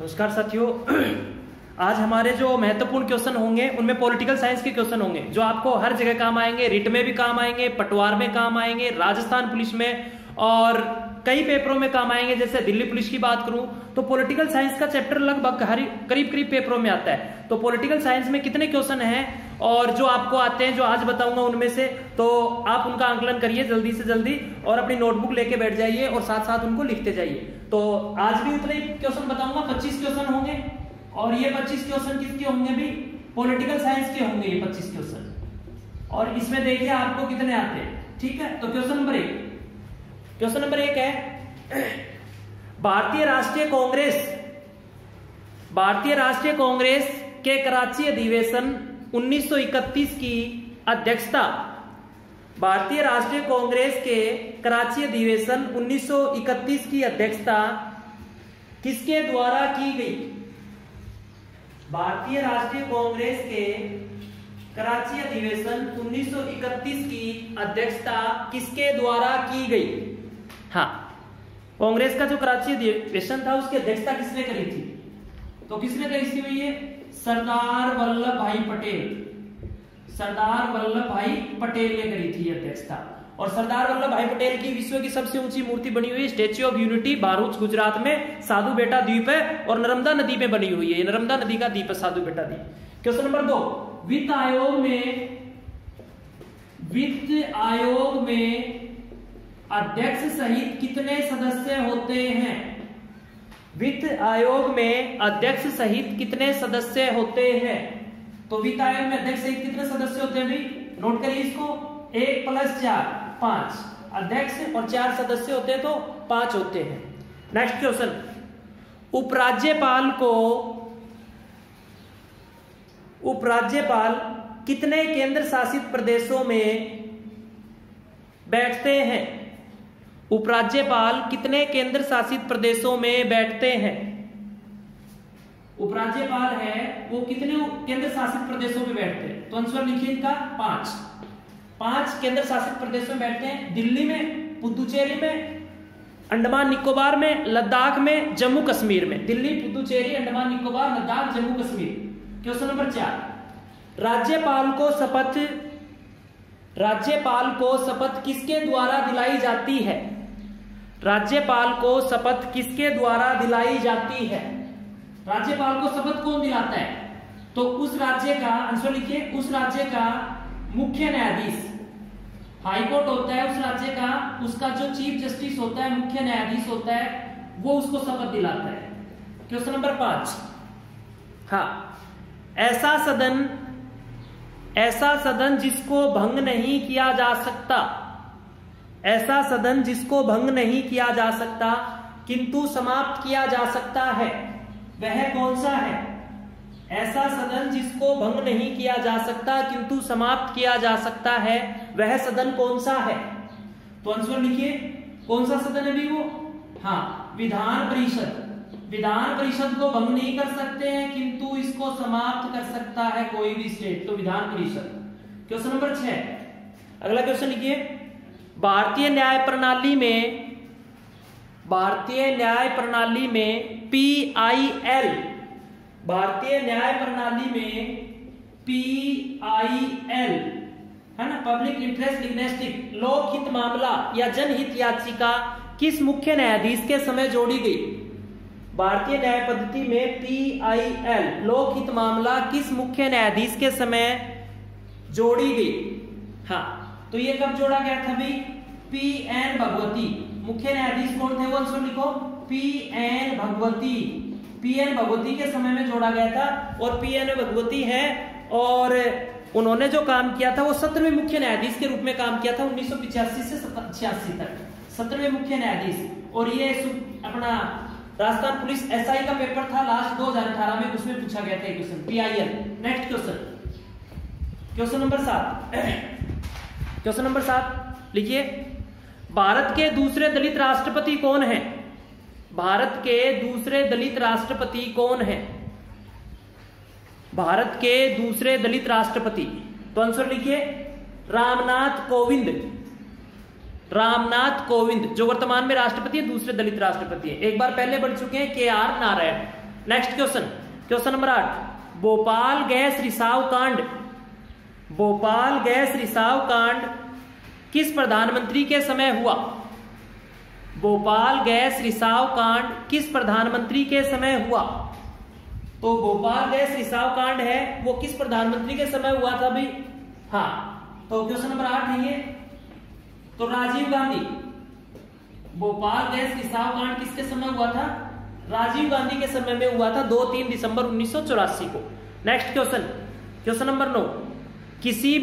नमस्कार साथियों। आज हमारे जो महत्वपूर्ण क्वेश्चन होंगे उनमें पॉलिटिकल साइंस के क्वेश्चन होंगे जो आपको हर जगह काम आएंगे। रिट में भी काम आएंगे, पटवार में काम आएंगे, राजस्थान पुलिस में और कई पेपरों में काम आएंगे। जैसे दिल्ली पुलिस की बात करूं तो पॉलिटिकल साइंस का चैप्टर लगभग करीब करीब पेपरों में आता है। तो पॉलिटिकल साइंस में कितने क्वेश्चन हैं और जो आपको आते हैं, जो आज बताऊंगा उनमें से, तो आप उनका आंकलन करिए जल्दी से जल्दी और अपनी नोटबुक लेके बैठ जाइए और साथ साथ उनको लिखते जाइए। तो आज भी उतने ही क्वेश्चन बताऊंगा, 25 क्वेश्चन होंगे और ये 25 क्वेश्चन किसके होंगे भी? पॉलिटिकल साइंस के होंगे ये 25 क्वेश्चन। और इसमें देखिए आपको कितने आते हैं, ठीक है। तो क्वेश्चन नंबर एक है, भारतीय राष्ट्रीय कांग्रेस के कराची अधिवेशन 1931 की अध्यक्षता, भारतीय राष्ट्रीय कांग्रेस के कराची अधिवेशन 1931 की अध्यक्षता किसके द्वारा की गई? भारतीय राष्ट्रीय कांग्रेस के कराची अधिवेशन 1931 की अध्यक्षता किसके द्वारा की गई? हाँ, कांग्रेस का जो कराची अधिवेशन था उसकी अध्यक्षता किसने करी थी? तो किसने करी थी भैया? सरदार वल्लभ भाई पटेल ने करी थी अध्यक्षता। और सरदार वल्लभ भाई पटेल की विश्व की सबसे ऊंची मूर्ति बनी हुई है statue of unity, Bharuch Gujarat में साधु बेटा द्वीप है और नर्मदा नदी में बनी हुई है। नर्मदा नदी का द्वीप है साधु बेटा द्वीप। क्वेश्चन नंबर 2, वित्त आयोग में अध्यक्ष सहित कितने सदस्य होते हैं? वित्त आयोग में अध्यक्ष सहित कितने सदस्य होते हैं? तो वित्त आयोग में अध्यक्ष सहित कितने सदस्य होते हैं भी? नोट करिए इसको, 1 + 4 5 अध्यक्ष और 4 सदस्य होते हैं तो 5 होते हैं। नेक्स्ट क्वेश्चन, उपराज्यपाल कितने केंद्र शासित प्रदेशों में बैठते हैं? उपराज्यपाल कितने केंद्र शासित प्रदेशों में बैठते हैं? उपराज्यपाल है वो कितने केंद्र शासित प्रदेशों में बैठते हैं? तो आंसर लिखिए इनका 5 केंद्र शासित प्रदेशों में बैठते हैं। दिल्ली में, पुदुचेरी में, अंडमान निकोबार में, लद्दाख में, जम्मू कश्मीर में। दिल्ली, पुदुचेरी, अंडमान निकोबार, लद्दाख, जम्मू कश्मीर। क्वेश्चन नंबर 4, राज्यपाल को शपथ किसके द्वारा दिलाई जाती है? राज्यपाल को शपथ किसके द्वारा दिलाई जाती है? राज्यपाल को शपथ कौन दिलाता है? तो उस राज्य का, आंसर लिखिए, उस राज्य का मुख्य न्यायाधीश, हाईकोर्ट होता है उस राज्य का, उसका जो चीफ जस्टिस होता है, मुख्य न्यायाधीश होता है, वो उसको शपथ दिलाता है। क्वेश्चन नंबर 5, हाँ, ऐसा सदन जिसको भंग नहीं किया जा सकता, ऐसा सदन जिसको भंग नहीं किया जा सकता किंतु समाप्त किया जा सकता है, वह कौन सा है? ऐसा सदन जिसको भंग नहीं किया जा सकता किंतु समाप्त किया जा सकता है, वह सदन कौन सा है? तो आंसर लिखिए, कौन सा सदन है भी वो? हाँ, विधान परिषद। विधान परिषद को भंग नहीं कर सकते हैं किंतु इसको समाप्त कर सकता है कोई भी स्टेट, तो विधान परिषद। क्वेश्चन नंबर 6, अगला क्वेश्चन लिखिए, भारतीय न्याय प्रणाली में PIL, भारतीय न्याय प्रणाली में PIL है ना, पब्लिक इंटरेस्ट लिग्नेस्टिक, लोकहित मामला या जनहित याचिका किस मुख्य न्यायाधीश के समय जोड़ी गई? भारतीय न्याय पद्धति में PIL, लोकहित मामला, किस मुख्य न्यायाधीश के समय जोड़ी गई? हाँ, तो ये कब जोड़ा गया था भाई? PN भगवती। मुख्य न्यायाधीश कौन थे? वो आंसर लिखो, PN भगवती के समय में जोड़ा गया था। और PN भगवती है और उन्होंने जो काम किया था वो 17वें मुख्य न्यायाधीश के रूप में काम किया था 1985 से 86 तक, 17वें मुख्य न्यायाधीश। और ये अपना राजस्थान पुलिस SI का पेपर था लास्ट 2018 में, उसमें पूछा गया था question PIL। Next question number 7 लिखिए, भारत के दूसरे दलित राष्ट्रपति कौन है? भारत के दूसरे दलित राष्ट्रपति कौन है? भारत के दूसरे दलित राष्ट्रपति, तो आंसर लिखिए, रामनाथ कोविंद जो वर्तमान में राष्ट्रपति है, दूसरे दलित राष्ट्रपति है। एक बार पहले बढ़ चुके हैं KR Narayan, next question, question number 8, Bhopal gas रिसाव कांड, भोपाल गैस रिसाव कांड किस प्रधानमंत्री के समय हुआ? भोपाल गैस रिसाव कांड किस प्रधानमंत्री के समय हुआ? तो भोपाल गैस रिसाव कांड है वो किस प्रधानमंत्री के समय हुआ था भाई? हाँ, तो क्वेश्चन नंबर 8 है ये, तो राजीव गांधी। भोपाल गैस रिसाव कांड किसके समय हुआ था? राजीव गांधी के समय में हुआ था, 2-3 दिसंबर 1984 को। नेक्स्ट क्वेश्चन, क्वेश्चन नंबर 9, किसी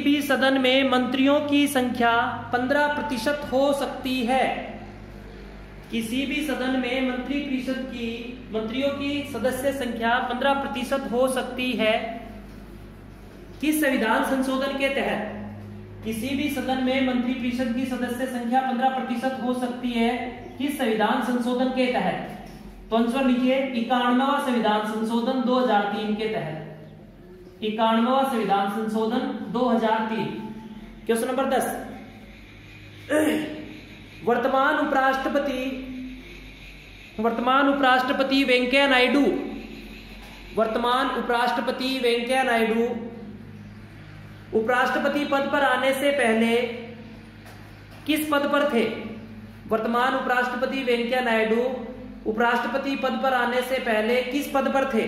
भी सदन में मंत्रियों की संख्या 15% हो सकती है। किसी भी सदन में मंत्रियों की सदस्य संख्या 15% हो सकती है किस संविधान संशोधन के तहत? किसी भी सदन में मंत्री परिषद की सदस्य संख्या 15% हो सकती है किस संविधान संशोधन के तहत? तो आंसर लिखिए 91वां संविधान संशोधन 2003 के तहत, 91वां संविधान संशोधन 2003। क्वेश्चन नंबर 10, वर्तमान उपराष्ट्रपति वेंकैया नायडू उपराष्ट्रपति पद पर आने से पहले किस पद पर थे? वर्तमान उपराष्ट्रपति वेंकैया नायडू उपराष्ट्रपति पद पर आने से पहले किस पद पर थे?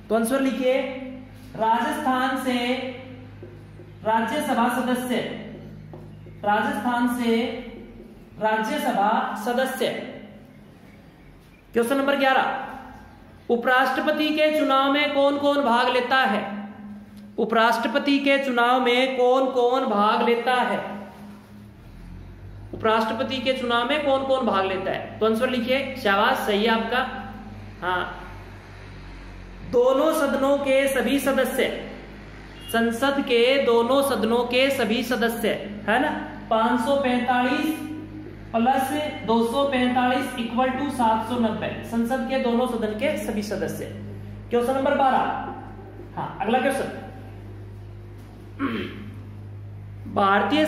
तो आंसर लिखिए राजस्थान से राज्यसभा सदस्य। क्वेश्चन नंबर 11, उपराष्ट्रपति के चुनाव में कौन कौन भाग लेता है? उपराष्ट्रपति के चुनाव में कौन कौन भाग लेता है? उपराष्ट्रपति के चुनाव में कौन कौन भाग लेता है? तो आंसर लिखिए, शाबाश, सही है आपका। हाँ, दोनों सदनों के सभी सदस्य, संसद के दोनों सदनों के सभी सदस्य, है ना। 545 प्लस 245 इक्वल टू 790, संसद के दोनों सदन के सभी सदस्य। क्वेश्चन नंबर 12, हाँ अगला क्वेश्चन, भारतीय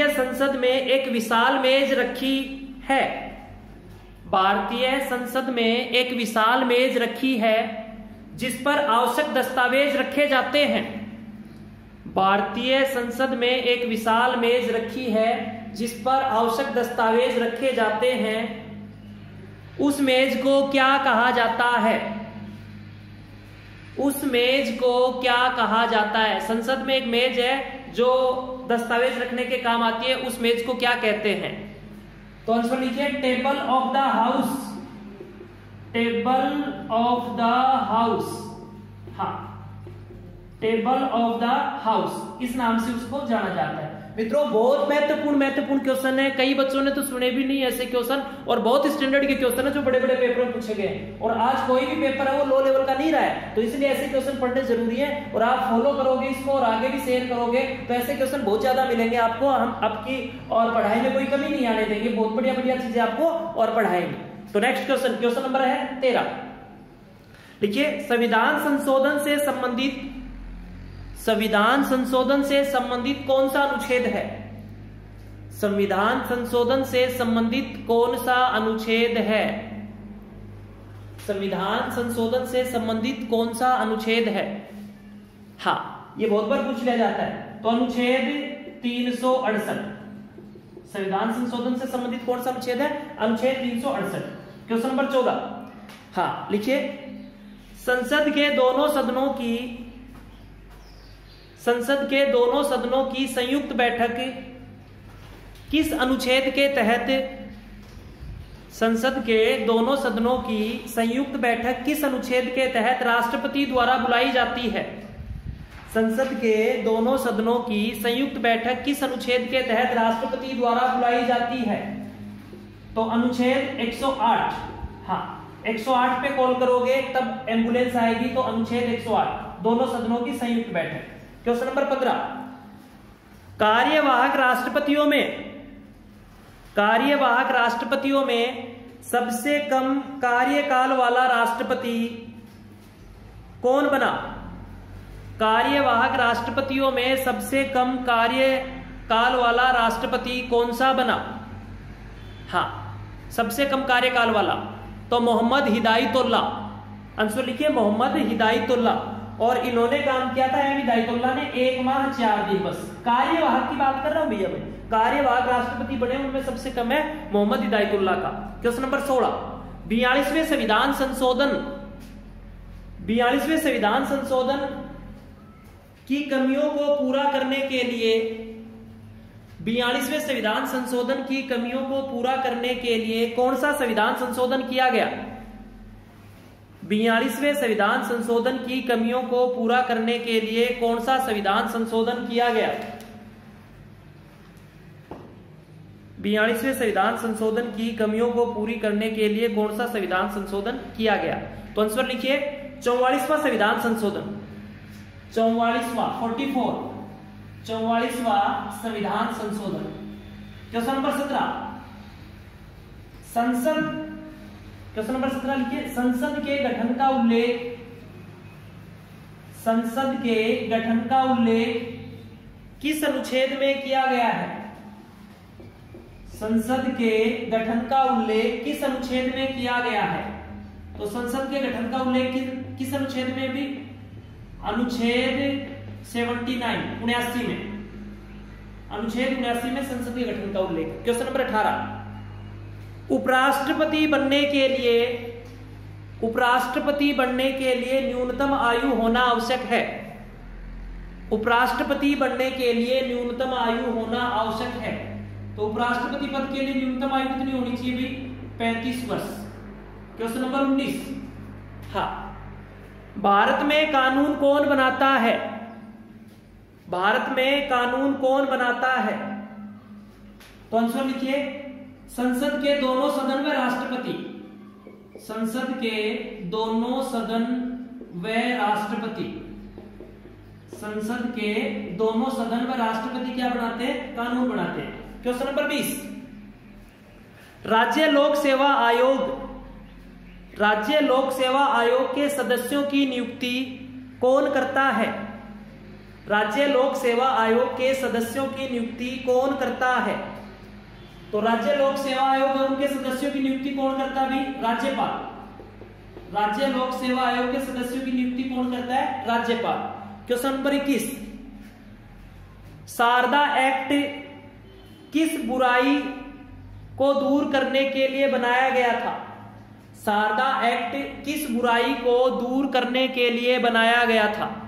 संसद में एक विशाल मेज रखी है। भारतीय संसद में एक विशाल मेज रखी है जिस पर आवश्यक दस्तावेज रखे जाते हैं। भारतीय संसद में एक विशाल मेज रखी है जिस पर आवश्यक दस्तावेज रखे जाते हैं। उस मेज को क्या कहा जाता है? उस मेज को क्या कहा जाता है? संसद में एक मेज है जो दस्तावेज रखने के काम आती है, उस मेज को क्या कहते हैं? तो आंसर लिखिए table of the house. Table of the house, हाँ, टेबल ऑफ द हाउस, इस नाम से उसको जाना जाता है। मित्रों, बहुत महत्वपूर्ण क्वेश्चन है। कई बच्चों ने तो सुने भी नहीं ऐसे क्वेश्चन, और बहुत स्टैंडर्ड के क्वेश्चन है जो बड़े बड़े पेपर में पूछे गए। और आज कोई भी पेपर है वो लो लेवल का नहीं रहा है, तो इसलिए ऐसे क्वेश्चन पढ़ने जरूरी है। और आप फॉलो करोगे इसको और आगे भी शेयर करोगे तो ऐसे क्वेश्चन बहुत ज्यादा मिलेंगे आपको। हम आपकी और पढ़ाई में कोई कमी नहीं आने देंगे, बहुत बढ़िया बढ़िया चीजें आपको और पढ़ाएंगे। तो नेक्स्ट क्वेश्चन नंबर है 13। देखिए, संविधान संशोधन से संबंधित कौन सा अनुच्छेद है? संविधान संशोधन से संबंधित कौन सा अनुच्छेद है? संविधान संशोधन से संबंधित कौन सा अनुच्छेद है? हाँ, ये बहुत बार पूछ लिया जाता है। तो अनुच्छेद 368। संविधान संशोधन से संबंधित कौन सा अनुच्छेद है? अनुच्छेद 368। क्वेश्चन नंबर 14, हाँ लिखिए, संसद के दोनों सदनों की संयुक्त बैठक किस अनुच्छेद के तहत? संसद के दोनों सदनों की संयुक्त बैठक किस अनुच्छेद के तहत राष्ट्रपति द्वारा बुलाई जाती है? संसद के दोनों सदनों की संयुक्त बैठक किस अनुच्छेद के तहत राष्ट्रपति द्वारा बुलाई जाती है? तो अनुच्छेद 108। हाँ, 108 पे कॉल करोगे तब एम्बुलेंस आएगी। तो अनुच्छेद 108, दोनों सदनों की संयुक्त बैठक। क्वेश्चन नंबर 15, कार्यवाहक राष्ट्रपतियों में सबसे कम कार्यकाल वाला राष्ट्रपति कौन बना? कार्यवाहक राष्ट्रपतियों में सबसे कम कार्यकाल वाला राष्ट्रपति कौन सा बना? हाँ, सबसे कम कार्यकाल वाला तो मोहम्मद हिदायतुल्लाह, आंसर लिखिए मोहम्मद हिदायतुल्लाह। और इन्होंने काम किया था हिदायतुल्लाह ने 1 माह 4 दिन बस। कार्यवाहक की बात कर रहा हूं भैया मैं, कार्यवाहक राष्ट्रपति बने उनमें सबसे कम है मोहम्मद हिदायतुल्लाह का। क्वेश्चन नंबर 16, 42वें संविधान संशोधन, 42वें संविधान संशोधन की कमियों को पूरा करने के लिए, 42वें संविधान संशोधन की कमियों को पूरा करने के लिए कौन सा संविधान संशोधन किया गया? 42वें संविधान संशोधन की कमियों को पूरा करने के लिए कौन सा संविधान संशोधन किया गया? 42वें संविधान संशोधन की कमियों को पूरी करने के लिए कौन सा संविधान संशोधन किया गया? तो आंसर लिखिए 44वां संविधान संशोधन, 44वां 44वां संविधान संशोधन। क्वेश्चन नंबर 17, संसद, क्वेश्चन नंबर 17 लिखिए संसद के गठन का उल्लेख, संसद के गठन का उल्लेख किस अनुच्छेद में किया गया है? संसद के गठन का उल्लेख किस अनुच्छेद में किया गया है? तो संसद के गठन का उल्लेख किस अनुच्छेद में? भी अनुच्छेद 79 79 में, अनुच्छेद 79 में संसद के गठन का उल्लेख। क्वेश्चन नंबर 18, उपराष्ट्रपति बनने के लिए, उपराष्ट्रपति बनने के लिए न्यूनतम आयु होना आवश्यक है। उपराष्ट्रपति बनने के लिए न्यूनतम आयु होना आवश्यक है। तो उपराष्ट्रपति पद के लिए न्यूनतम आयु कितनी होनी चाहिए भी? 35 वर्ष। क्वेश्चन नंबर 19, हाँ, भारत में कानून कौन बनाता है? भारत में कानून कौन बनाता है? तो आंसर लिखिए संसद के दोनों सदन व राष्ट्रपति, संसद के दोनों सदन व राष्ट्रपति, संसद के दोनों सदन व राष्ट्रपति क्या बनाते हैं? कानून बनाते हैं। क्वेश्चन नंबर 20, राज्य लोक सेवा आयोग, राज्य लोक सेवा आयोग के सदस्यों की नियुक्ति कौन करता है? राज्य लोक सेवा आयोग के सदस्यों की नियुक्ति कौन करता है? तो राज्य लोक सेवा आयोग में उनके सदस्यों की नियुक्ति कौन करता है? भी राज्यपाल। राज्य लोक सेवा आयोग के सदस्यों की नियुक्ति कौन करता है? राज्यपाल। क्वेश्चन नंबर 21, शारदा एक्ट किस बुराई को दूर करने के लिए बनाया गया था? शारदा एक्ट किस बुराई को दूर करने के लिए बनाया गया था?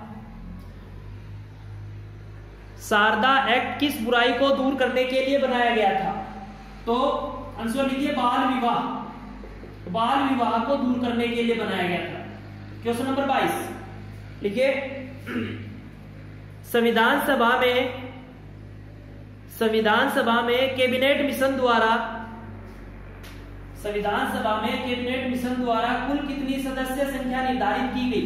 शारदा एक्ट किस बुराई को दूर करने के लिए बनाया गया था? तो आंसर लिखिए बाल विवाह, बाल विवाह को दूर करने के लिए बनाया गया था। क्वेश्चन नंबर 22 लिखिए संविधान सभा में कैबिनेट मिशन द्वारा, संविधान सभा में कैबिनेट मिशन द्वारा कुल कितनी सदस्य संख्या निर्धारित की गई?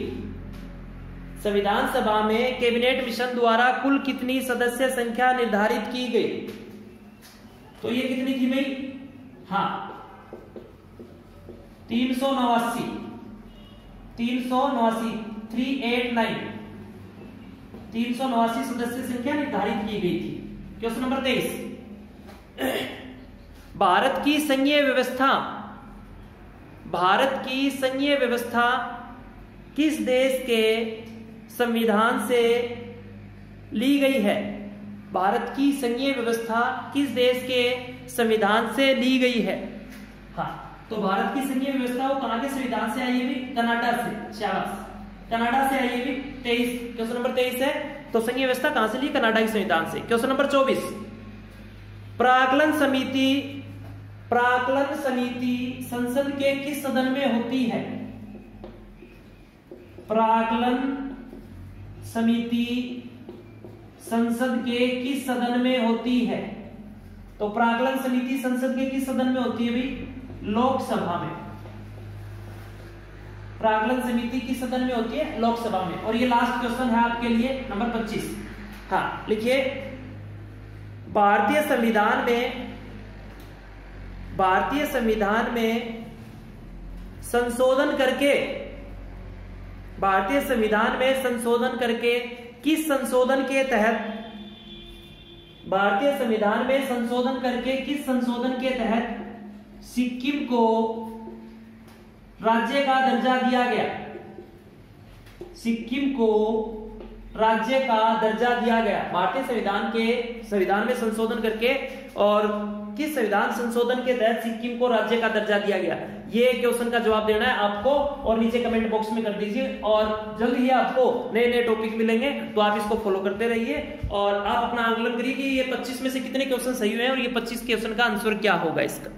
संविधान सभा में कैबिनेट मिशन द्वारा कुल कितनी सदस्य संख्या निर्धारित की गई? तो ये कितनी की गई? हाँ 389, 389 सदस्य संख्या निर्धारित की गई थी। क्वेश्चन नंबर 23, भारत की संघीय व्यवस्था, भारत की संघीय व्यवस्था किस देश के संविधान से ली गई है? भारत की संघीय व्यवस्था किस देश के संविधान से ली गई है? हाँ, तो भारत की संघीय व्यवस्था वो कहां के संविधान से आई है? भी कनाडा से। शाबाश, कनाडा से आई है भी। 23, क्वेश्चन नंबर 23 है तो संघीय व्यवस्था कहां से ली? कनाडा के संविधान से। क्वेश्चन नंबर 24, प्राक्कलन समिति, प्राक्कलन समिति संसद के किस सदन में होती है? प्राक्कलन समिति संसद के किस सदन में होती है? तो प्राक्कलन समिति संसद के किस सदन में होती है? भी लोकसभा में। प्राक्कलन समिति किस सदन में होती है? लोकसभा में। और ये लास्ट क्वेश्चन है आपके लिए नंबर 25। हाँ लिखिए भारतीय संविधान में, भारतीय संविधान में संशोधन करके, भारतीय संविधान में संशोधन करके किस संशोधन के तहत, भारतीय संविधान में संशोधन करके किस संशोधन के तहत सिक्किम को राज्य का दर्जा दिया गया। सिक्किम को राज्य का दर्जा दिया गया भारतीय संविधान में संशोधन करके। और किस संविधान संशोधन के तहत सिक्किम को राज्य का दर्जा दिया गया? ये क्वेश्चन का जवाब देना है आपको और नीचे कमेंट बॉक्स में कर दीजिए। और जल्द ही आपको नए नए टॉपिक मिलेंगे, तो आप इसको फॉलो करते रहिए और आप अपना आंकलन करिए कि ये 25 में से कितने क्वेश्चन सही हुए हैं और ये 25 क्वेश्चन का आंसर क्या होगा इसका।